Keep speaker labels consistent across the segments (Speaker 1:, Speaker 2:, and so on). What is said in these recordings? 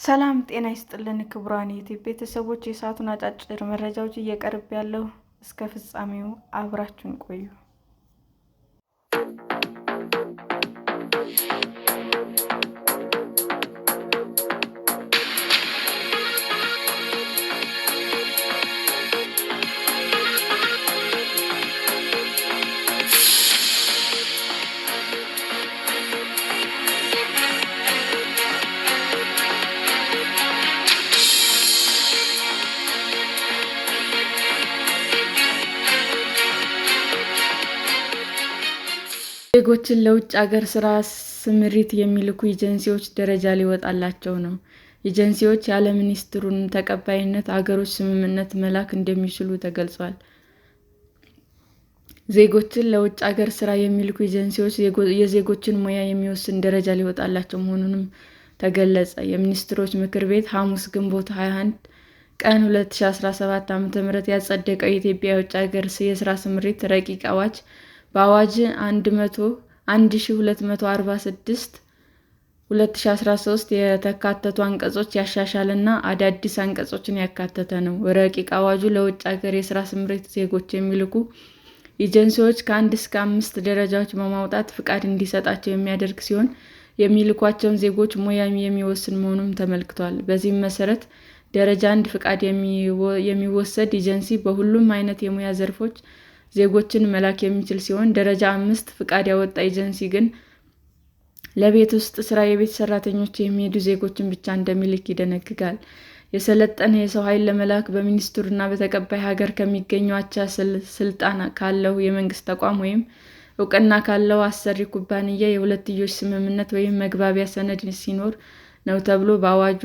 Speaker 1: ሰላም ጤና ይስጥልን ክቡራን የዩቲዩብ ቤተሰቦች፣ የሰዓቱን አጫጭር መረጃዎች እየቀርብ ያለው እስከ ፍጻሜው አብራችሁን ቆዩ። ዜጎችን ለውጭ አገር ስራ ስምሪት የሚልኩ ኤጀንሲዎች ደረጃ ሊወጣላቸው ነው። ኤጀንሲዎች ያለ ሚኒስትሩን ተቀባይነት አገሮች ስምምነት መላክ እንደሚችሉ ተገልጿል። ዜጎችን ለውጭ አገር ስራ የሚልኩ ኤጀንሲዎች የዜጎችን ሙያ የሚወስን ደረጃ ሊወጣላቸው መሆኑንም ተገለጸ። የሚኒስትሮች ምክር ቤት ሐሙስ ግንቦት 21 ቀን 2017 ዓ.ም ያጸደቀው የኢትዮጵያ የውጭ አገር የስራ ስምሪት ረቂቅ አዋጅ በአዋጅ 1246/2013 የተካተቱ አንቀጾችን ያሻሻለና አዳዲስ አንቀጾችን ያካተተ ነው። ረቂቅ አዋጁ ለውጭ አገር የስራ ስምሪት ዜጎች የሚልኩ ኤጀንሲዎች ከ1 እስከ 5 ደረጃዎች በማውጣት ፍቃድ እንዲሰጣቸው የሚያደርግ ሲሆን የሚልኳቸውን ዜጎች ሙያ የሚወስን መሆኑም ተመልክቷል። በዚህም መሰረት ደረጃ 1 ፍቃድ የሚወስድ ኤጀንሲ በሁሉም አይነት የሙያ ዘርፎች ዜጎችን መላክ የሚችል ሲሆን፣ ደረጃ 5 ፍቃድ ያወጣ ኤጀንሲ ግን ለቤት ውስጥ ስራ የቤት ሰራተኞች የሚሄዱ ዜጎችን ብቻ እንደሚልክ ይደነግጋል። የሰለጠነ የሰው ኃይል ለመላክ በሚኒስትሩና በተቀባይ ሀገር ከሚገኘው አቻ ስልጣን ካለው የመንግስት ተቋም ወይም እውቅና ካለው አሰሪ ኩባንያ የሁለትዮሽ ስምምነት ወይም መግባቢያ ሰነድ ሲኖር ነው ተብሎ በአዋጁ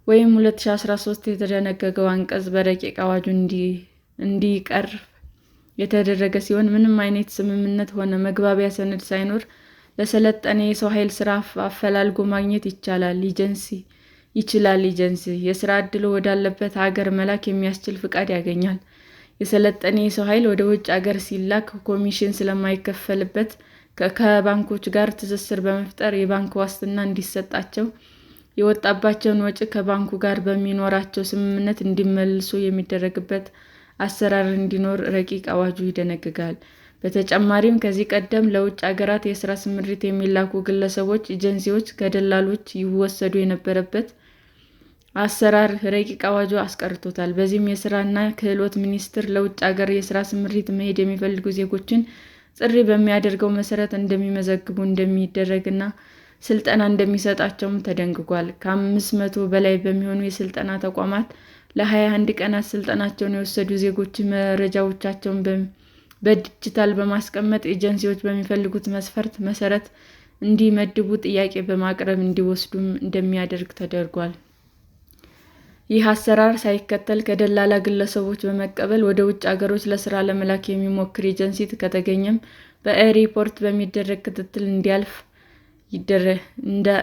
Speaker 1: በ1226/2013 የተደነገገው አንቀጽ በረቂቅ አዋጁ እንዲቀርብ የተደረገ ሲሆን ምንም አይነት ስምምነት ሆነ መግባቢያ ሰነድ ሳይኖር ለሰለጠነ የሰው ኃይል ስራ አፈላልጎ ማግኘት ይችላል። ኤጀንሲ የስራ ዕድል ወዳለበት ሀገር መላክ የሚያስችል ፍቃድ ያገኛል። የሰለጠነ የሰው ኃይል ወደ ውጭ ሀገር ሲላክ ኮሚሽን ስለማይከፈልበት ከባንኮች ጋር ትስስር በመፍጠር የባንክ ዋስትና እንዲሰጣቸው፣ የወጣባቸውን ወጪ ከባንኩ ጋር በሚኖራቸው ስምምነት እንዲመልሱ የሚደረግበት አሰራር እንዲኖር ረቂቅ አዋጁ ይደነግጋል። በተጨማሪም ከዚህ ቀደም ለውጭ አገራት የስራ ስምሪት የሚላኩ ግለሰቦች ኤጀንሲዎች ከደላሎች ይወሰዱ የነበረበት አሰራር ረቂቅ አዋጁ አስቀርቶታል። በዚህም የስራና ክህሎት ሚኒስቴር ለውጭ አገር የስራ ስምሪት መሄድ የሚፈልጉ ዜጎችን ጥሪ በሚያደርገው መሰረት እንደሚመዘግቡ እንደሚደረግና ስልጠና እንደሚሰጣቸውም ተደንግጓል። ከ500 በላይ በሚሆኑ የስልጠና ተቋማት ለ21 ቀናት ስልጠናቸውን የወሰዱ ዜጎች መረጃዎቻቸውን በዲጂታል በማስቀመጥ ኤጀንሲዎች በሚፈልጉት መስፈርት መሰረት እንዲመድቡ ጥያቄ በማቅረብ እንዲወስዱም እንደሚያደርግ ተደርጓል። ይህ አሰራር ሳይከተል ከደላላ ግለሰቦች በመቀበል ወደ ውጭ አገሮች ለስራ ለመላክ የሚሞክር ኤጀንሲ ከተገኘም በኤርፖርት በሚደረግ ክትትል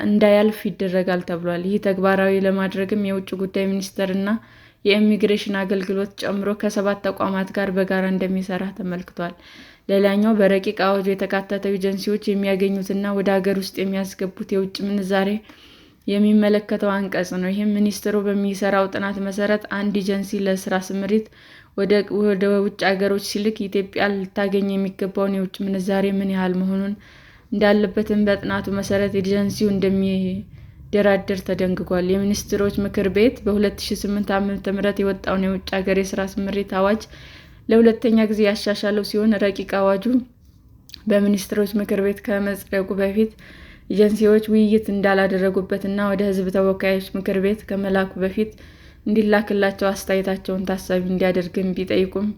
Speaker 1: እንዳያልፍ ይደረጋል ተብሏል። ይህ ተግባራዊ ለማድረግም የውጭ ጉዳይ ሚኒስቴር እና የኢሚግሬሽን አገልግሎት ጨምሮ ከ7 ተቋማት ጋር በጋራ እንደሚሰራ ተመልክቷል። ሌላኛው በረቂቅ አዋጁ የተካተተው ኤጀንሲዎች የሚያገኙትና ወደ ሀገር ውስጥ የሚያስገቡት የውጭ ምንዛሬ የሚመለከተው አንቀጽ ነው። ይህም ሚኒስቴሩ በሚሰራው ጥናት መሰረት አንድ ኤጀንሲ ለስራ ስምሪት ወደ ውጭ ሀገሮች ሲልክ ኢትዮጵያ ልታገኝ የሚገባውን የውጭ ምንዛሬ ምን ያህል መሆኑን እንዳለበትም በጥናቱ መሰረት ኤጀንሲው እንደሚደራደር ተደንግጓል። የሚኒስትሮች ምክር ቤት በ2008 ዓ.ም የወጣውን የውጭ ሀገር የስራ ስምሪት አዋጅ ለሁለተኛ ጊዜ ያሻሻለው ሲሆን ረቂቅ አዋጁ በሚኒስትሮች ምክር ቤት ከመጽደቁ በፊት ኤጀንሲዎች ውይይት እንዳላደረጉበት እና ወደ ሕዝብ ተወካዮች ምክር ቤት ከመላኩ በፊት እንዲላክላቸው አስተያየታቸውን ታሳቢ እንዲያደርግም ቢጠይቁም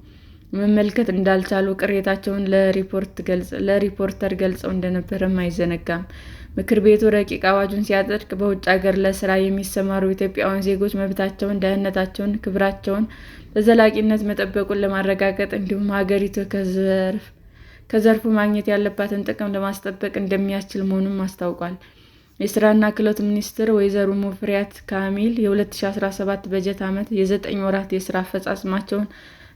Speaker 1: መመልከት እንዳልቻሉ ቅሬታቸውን ለሪፖርተር ገልጸው እንደነበረም አይዘነጋም። ምክር ቤቱ ረቂቅ አዋጁን ሲያጸድቅ በውጭ አገር ለሥራ የሚሰማሩ ኢትዮጵያውያን ዜጎች መብታቸውን፣ ደህንነታቸውንና ክብራቸውን በዘላቂነት መጠበቁን ለማረጋገጥ እንዲሁም ሀገሪቱ ከዘርፉ ማግኘት ያለባትን ጥቅም ለማስጠበቅ እንደሚያስችል መሆኑን አስታውቋል። የሥራና ክህሎት ሚኒስትር ወይዘሮ ሙፈሪያት ካሚል የ2017 በጀት ዓመት የ9 ወራት የሥራ አፈጻጸማቸውን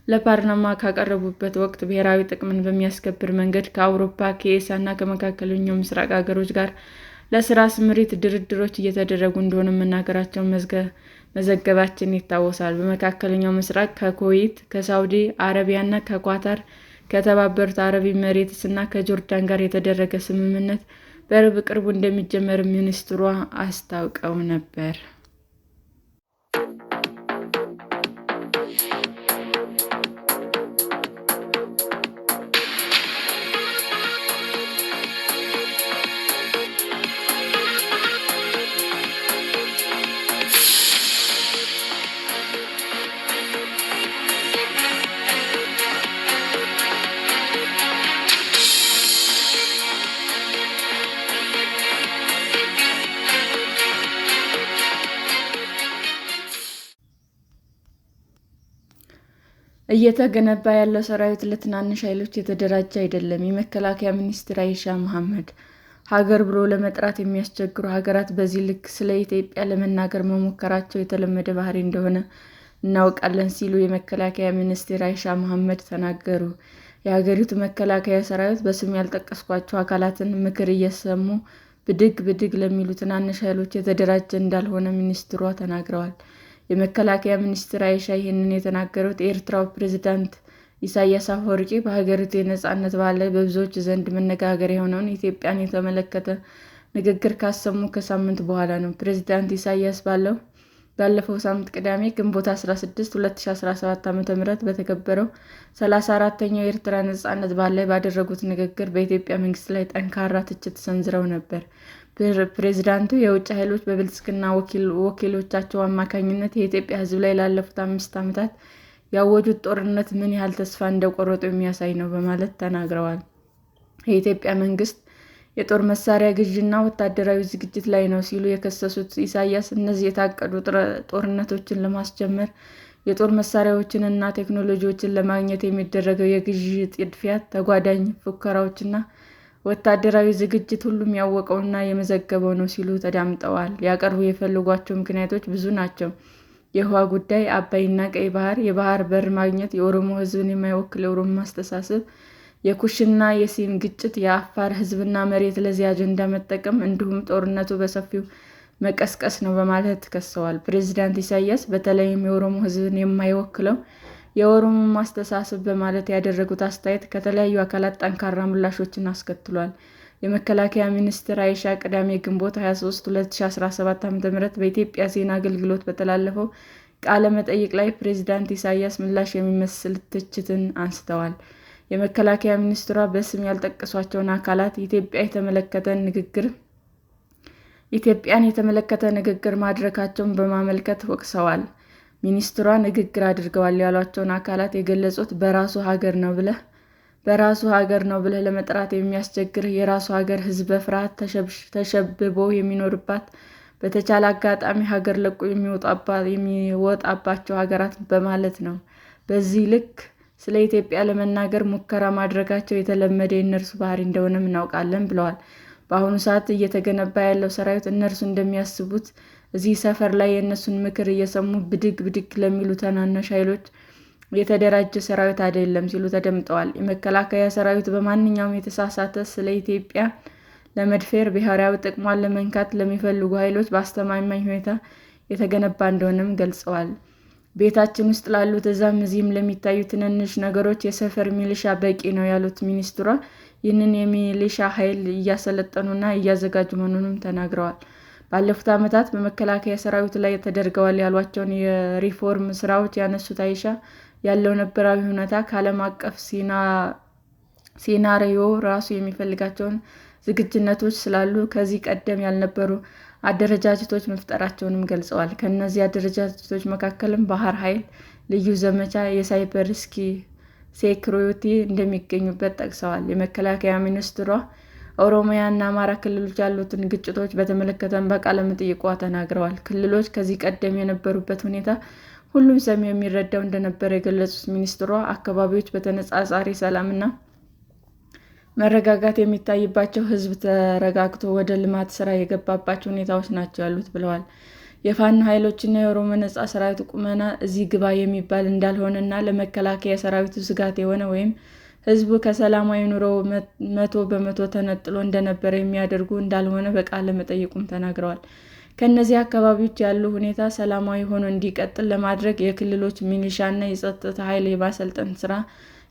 Speaker 1: ለፓርላማ ካቀረቡበት ወቅት ብሔራዊ ጥቅምን በሚያስከብር መንገድ ከአውሮፓ፣ ከኤስያ እና ከመካከለኛው ምስራቅ ሀገሮች ጋር ለሥራ ስምሪት ድርድሮች እየተደረጉ እንደሆነ መናገራቸውን መዘገባችን ይታወሳል። በመካከለኛው ምስራቅ ከኩዌት፣ ከሳዑዲ አረቢያና ከኳታር፣ ከተባበሩት አረብ ኤሚሬትስ እና ከጆርዳን ጋር የተደረገ ስምምነት በቅርቡ እንደሚጀመር ሚኒስትሯ አስታውቀው ነበር። እየተገነባ ያለው ሰራዊት ለትናንሽ ኃይሎች የተደራጀ አይደለም። የመከላከያ ሚኒስትር አይሻ መሐመድ ሀገር ብሎ ለመጥራት የሚያስቸግሩ ሀገራት በዚህ ልክ ስለ ኢትዮጵያ ለመናገር መሞከራቸው የተለመደ ባህሪ እንደሆነ እናውቃለን ሲሉ የመከላከያ ሚኒስትር አይሻ መሐመድ ተናገሩ። የሀገሪቱ መከላከያ ሰራዊት በስም ያልጠቀስኳቸው አካላትን ምክር እየሰሙ ብድግ ብድግ ለሚሉ ትናንሽ ኃይሎች የተደራጀ እንዳልሆነ ሚኒስትሯ ተናግረዋል። የመከላከያ ሚኒስትር አይሻ ይህንን የተናገሩት የኤርትራው ፕሬዝዳንት ኢሳያስ አፈወርቂ በሀገሪቱ የነጻነት በዓል ላይ በብዙዎች ዘንድ መነጋገሪያ የሆነውን ኢትዮጵያን የተመለከተ ንግግር ካሰሙ ከሳምንት በኋላ ነው። ፕሬዝዳንት ኢሳያስ ባለፈው ሳምንት ቅዳሜ ግንቦት 16 2017 ዓ.ም በተከበረው 34ኛው የኤርትራ ነጻነት በዓል ላይ ባደረጉት ንግግር በኢትዮጵያ መንግስት ላይ ጠንካራ ትችት ሰንዝረው ነበር። ፕሬዝዳንቱ የውጭ ኃይሎች በብልጽግና ወኪሎቻቸው አማካኝነት የኢትዮጵያ ሕዝብ ላይ ላለፉት 5 ዓመታት ያወጁት ጦርነት ምን ያህል ተስፋ እንደቆረጡ የሚያሳይ ነው በማለት ተናግረዋል። የኢትዮጵያ መንግስት የጦር መሳሪያ ግዥና ወታደራዊ ዝግጅት ላይ ነው ሲሉ የከሰሱት ኢሳያስ እነዚህ የታቀዱ ጦርነቶችን ለማስጀመር የጦር መሳሪያዎችን እና ቴክኖሎጂዎችን ለማግኘት የሚደረገው የግዥ ጥድፊያ፣ ተጓዳኝ ፉከራዎችና ወታደራዊ ዝግጅት ሁሉም ያወቀውና የመዘገበው ነው ሲሉ ተደምጠዋል። ሊያቀርቡ የፈለጓቸው ምክንያቶች ብዙ ናቸው። የውሃ ጉዳይ፣ አባይና ቀይ ባህር፣ የባህር በር ማግኘት፣ የኦሮሞ ሕዝብን የማይወክል የኦሮሞ አስተሳሰብ፣ የኩሽና የሲን ግጭት፣ የአፋር ሕዝብና መሬት ለዚህ አጀንዳ መጠቀም እንዲሁም ጦርነቱ በሰፊው መቀስቀስ ነው በማለት ከሰዋል። ፕሬዝዳንት ኢሳያስ በተለይም የኦሮሞ ሕዝብን የማይወክለው የኦሮሞ አስተሳሰብ በማለት ያደረጉት አስተያየት ከተለያዩ አካላት ጠንካራ ምላሾችን አስከትሏል። የመከላከያ ሚኒስትር አይሻ ቅዳሜ ግንቦት 23 2017 ዓ.ም በኢትዮጵያ ዜና አገልግሎት በተላለፈው ቃለ መጠይቅ ላይ ፕሬዝዳንት ኢሳያስ ምላሽ የሚመስል ትችትን አንስተዋል። የመከላከያ ሚኒስትሯ በስም ያልጠቀሷቸውን አካላት ኢትዮጵያን የተመለከተ ንግግር ማድረጋቸውን በማመልከት ወቅሰዋል። ሚኒስትሯ ንግግር አድርገዋል ያሏቸውን አካላት የገለጹት በራሱ ሀገር ነው ብለህ ለመጥራት የሚያስቸግር የራሱ ሀገር ሕዝብ በፍርሃት ተሸብቦ የሚኖርባት በተቻለ አጋጣሚ ሀገር ለቆ የሚወጣባቸው ሀገራት በማለት ነው። በዚህ ልክ ስለ ኢትዮጵያ ለመናገር ሙከራ ማድረጋቸው የተለመደ የእነርሱ ባህሪ እንደሆነም እናውቃለን ብለዋል። በአሁኑ ሰዓት እየተገነባ ያለው ሰራዊት እነርሱ እንደሚያስቡት እዚህ ሰፈር ላይ የእነሱን ምክር እየሰሙ ብድግ ብድግ ለሚሉ ትናንሽ ኃይሎች የተደራጀ ሰራዊት አይደለም ሲሉ ተደምጠዋል። የመከላከያ ሰራዊት በማንኛውም የተሳሳተ ስለ ኢትዮጵያ ለመድፈር ብሔራዊ ጥቅሟን ለመንካት ለሚፈልጉ ኃይሎች በአስተማማኝ ሁኔታ የተገነባ እንደሆነም ገልጸዋል። ቤታችን ውስጥ ላሉት እዛም እዚህም ለሚታዩ ትንንሽ ነገሮች የሰፈር ሚሊሻ በቂ ነው ያሉት ሚኒስትሯ ይህንን የሚሊሻ ኃይል እያሰለጠኑና እያዘጋጁ መሆኑንም ተናግረዋል። ባለፉት ዓመታት በመከላከያ ሰራዊት ላይ ተደርገዋል ያሏቸውን የሪፎርም ስራዎች ያነሱት አይሻ ያለው ነባራዊ ሁኔታ ከዓለም አቀፍ ሲናሪዮ ራሱ የሚፈልጋቸውን ዝግጁነቶች ስላሉ ከዚህ ቀደም ያልነበሩ አደረጃጀቶች መፍጠራቸውንም ገልጸዋል። ከእነዚህ አደረጃጀቶች መካከልም ባህር ኃይል፣ ልዩ ዘመቻ፣ የሳይበር ሴኩሪቲ እንደሚገኙበት ጠቅሰዋል። የመከላከያ ሚኒስትሯ ኦሮሚያ እና አማራ ክልሎች ያሉትን ግጭቶች በተመለከተም በቃለ መጠይቋ ተናግረዋል። ክልሎች ከዚህ ቀደም የነበሩበት ሁኔታ ሁሉም ሰው የሚረዳው እንደነበር የገለጹት ሚኒስትሯ አካባቢዎች በተነጻጻሪ ሰላምና መረጋጋት የሚታይባቸው፣ ሕዝብ ተረጋግቶ ወደ ልማት ስራ የገባባቸው ሁኔታዎች ናቸው ያሉት ብለዋል። የፋኖ ኃይሎችና የኦሮሞ ነጻ ሰራዊት ቁመና እዚህ ግባ የሚባል እንዳልሆነና ለመከላከያ ሰራዊቱ ስጋት የሆነ ወይም ሕዝቡ ከሰላማዊ ኑሮው 100% ተነጥሎ እንደነበረ የሚያደርጉ እንዳልሆነ በቃለ መጠይቁም ተናግረዋል። ከእነዚህ አካባቢዎች ያለው ሁኔታ ሰላማዊ ሆኖ እንዲቀጥል ለማድረግ የክልሎች ሚሊሻና የጸጥታ ኃይል የማሰልጠን ስራ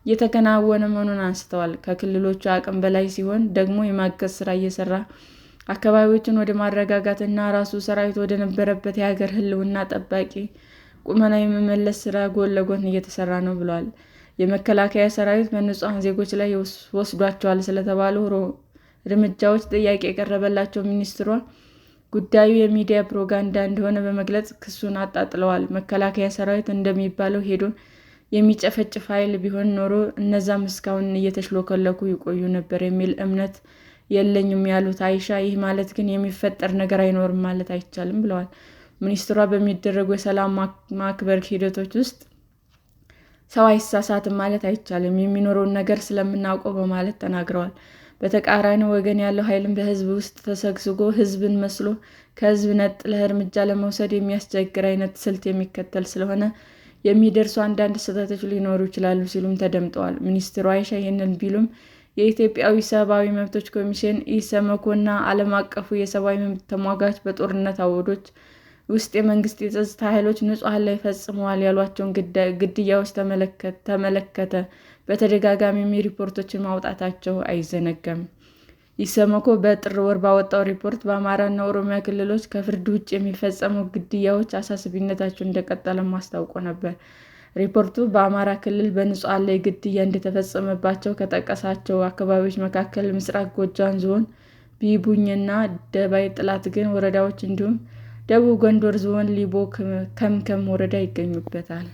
Speaker 1: እየተከናወነ መሆኑን አንስተዋል። ከክልሎቹ አቅም በላይ ሲሆን ደግሞ የማገዝ ስራ እየሰራ አካባቢዎችን ወደ ማረጋጋትና ራሱ ሰራዊት ወደ ነበረበት የሀገር ህልውና ጠባቂ ቁመና የመመለስ ስራ ጎን ለጎን እየተሰራ ነው ብለዋል። የመከላከያ ሰራዊት በንጹሐን ዜጎች ላይ ወስዷቸዋል ስለተባሉ እርምጃዎች ጥያቄ የቀረበላቸው ሚኒስትሯ ጉዳዩ የሚዲያ ፕሮፓጋንዳ እንደሆነ በመግለጽ ክሱን አጣጥለዋል። መከላከያ ሰራዊት እንደሚባለው ሄዶ የሚጨፈጭፍ ኃይል ቢሆን ኖሮ እነዛም እስካሁን እየተሽሎከለኩ ይቆዩ ነበር የሚል እምነት የለኝም ያሉት አይሻ፣ ይህ ማለት ግን የሚፈጠር ነገር አይኖርም ማለት አይቻልም ብለዋል። ሚኒስትሯ በሚደረጉ የሰላም ማክበር ሂደቶች ውስጥ ሰው አይሳሳትም ማለት አይቻልም፣ የሚኖረውን ነገር ስለምናውቀው በማለት ተናግረዋል። በተቃራኒ ወገን ያለው ኃይልም በህዝብ ውስጥ ተሰግስጎ ህዝብን መስሎ ከህዝብ ነጥለህ እርምጃ ለመውሰድ የሚያስቸግር አይነት ስልት የሚከተል ስለሆነ የሚደርሱ አንዳንድ ስህተቶች ሊኖሩ ይችላሉ ሲሉም ተደምጠዋል። ሚኒስትሩ አይሻ ይህንን ቢሉም የኢትዮጵያዊ ሰብአዊ መብቶች ኮሚሽን ኢሰመኮ እና ዓለም አቀፉ የሰብአዊ መብት ተሟጋች በጦርነት አውዶች ውስጥ የመንግስት የጸጥታ ኃይሎች ንጹሐን ላይ ፈጽመዋል ያሏቸውን ግድያዎች ተመለከተ በተደጋጋሚ ሪፖርቶችን ማውጣታቸው አይዘነጋም። ኢሰመኮ በጥር ወር ባወጣው ሪፖርት በአማራና ኦሮሚያ ክልሎች ከፍርድ ውጭ የሚፈጸሙ ግድያዎች አሳሳቢነታቸው እንደቀጠለም አስታውቆ ነበር። ሪፖርቱ በአማራ ክልል በንጹሐን ላይ ግድያ እንደተፈጸመባቸው ከጠቀሳቸው አካባቢዎች መካከል ምስራቅ ጎጃም ዞን ቢቡኝና ደባይ ጥላት ግን ወረዳዎች እንዲሁም ደቡብ ጎንደር ዞን ሊቦ ከምከም ወረዳ ይገኙበታል።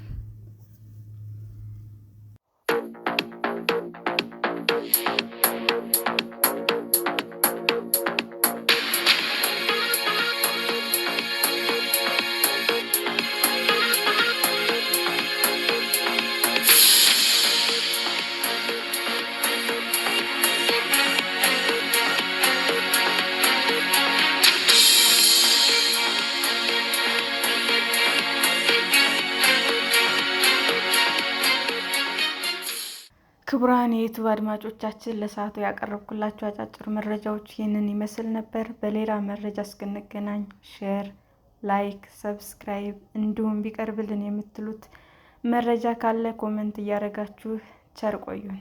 Speaker 1: ክቡራን የዩቲዩብ አድማጮቻችን ለሰዓቱ ያቀረብኩላችሁ አጫጭር መረጃዎች ይህንን ይመስል ነበር። በሌላ መረጃ እስክንገናኝ ሼር፣ ላይክ፣ ሰብስክራይብ እንዲሁም ቢቀርብልን የምትሉት መረጃ ካለ ኮሜንት እያደረጋችሁ ቸር ቆዩን።